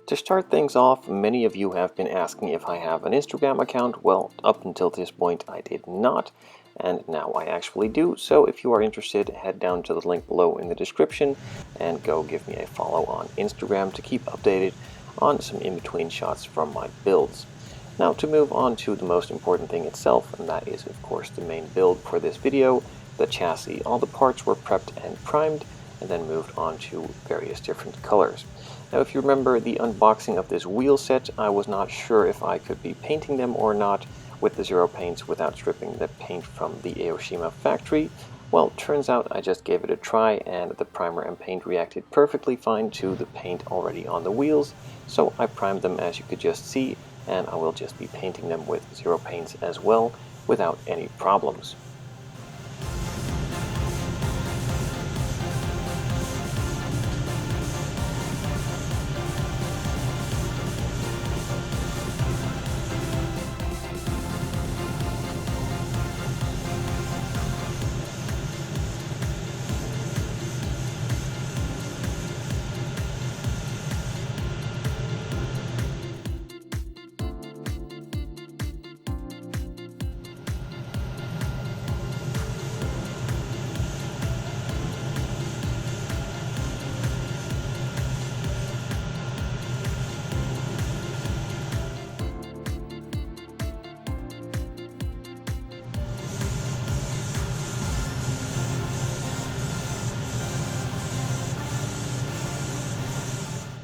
To start things off, many of you have been asking if I have an Instagram account. Well, up until this point I did not, and now I actually do. So if you are interested, head down to the link below in the description and go give me a follow on Instagram to keep updated on some in-between shots from my builds. Now to move on to the most important thing itself, and that is of course the main build for this video, the chassis. All the parts were prepped and primed and then moved on to various different colors. Now if you remember the unboxing of this wheel set, I was not sure if I could be painting them or not with the zero paints without stripping the paint from the Aoshima factory. Well, turns out I just gave it a try and the primer and paint reacted perfectly fine to the paint already on the wheels, so I primed them as you could just see, and I will just be painting them with zero paints as well without any problems.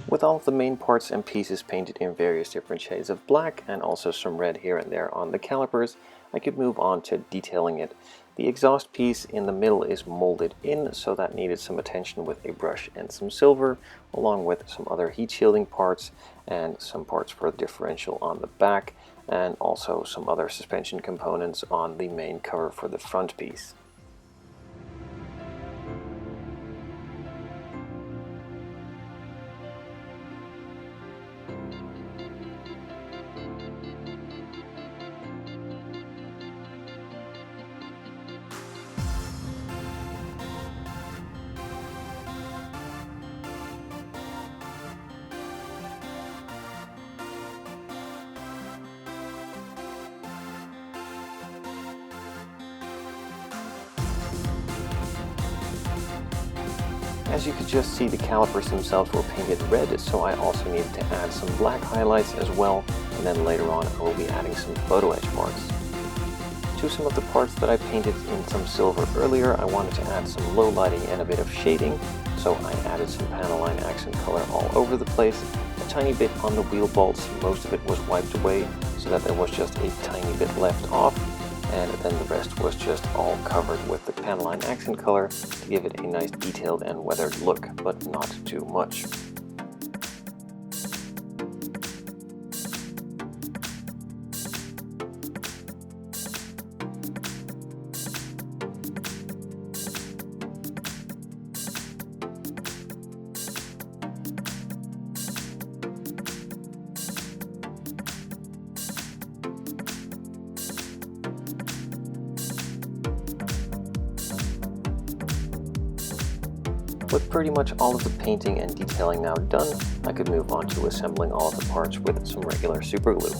With all of the main parts and pieces painted in various different shades of black and also some red here and there on the calipers, I could move on to detailing it. The exhaust piece in the middle is molded in, so that needed some attention with a brush and some silver, along with some other heat shielding parts and some parts for the differential on the back, and also some other suspension components on the main cover for the front piece. As you could just see, the calipers themselves were painted red, so I also needed to add some black highlights as well, and then later on I will be adding some photo etch marks. To some of the parts that I painted in some silver earlier, I wanted to add some low lighting and a bit of shading, so I added some Panelline accent color all over the place, a tiny bit on the wheel bolts. Most of it was wiped away so that there was just a tiny bit left off, and then the rest was just all covered with the Panelline accent color to give it a nice detailed and weathered look, but not too much. With pretty much all of the painting and detailing now done, I could move on to assembling all of the parts with some regular super glue.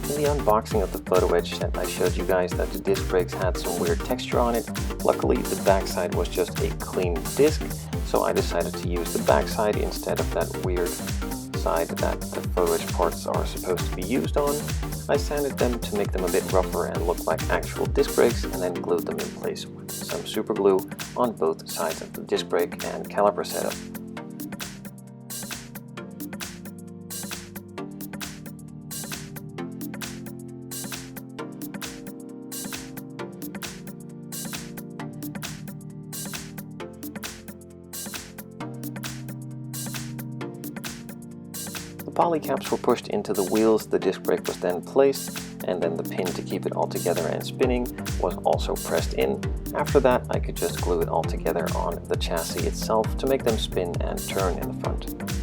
In the unboxing of the photo etch set, I showed you guys that the disc brakes had some weird texture on it. Luckily, the backside was just a clean disc, so I decided to use the backside instead of that weird side that the photo etch parts are supposed to be used on. I sanded them to make them a bit rougher and look like actual disc brakes, and then glued them in place with some super glue on both sides of the disc brake and caliper setup. poly caps were pushed into the wheels, the disc brake was then placed, and then the pin to keep it all together and spinning was also pressed in. After that, I could just glue it all together on the chassis itself to make them spin and turn in the front.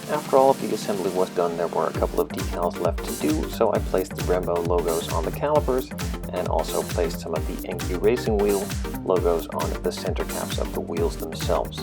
After all of the assembly was done, there were a couple of decals left to do, so I placed the Brembo logos on the calipers and also placed some of the Enki Racing Wheel logos on the center caps of the wheels themselves.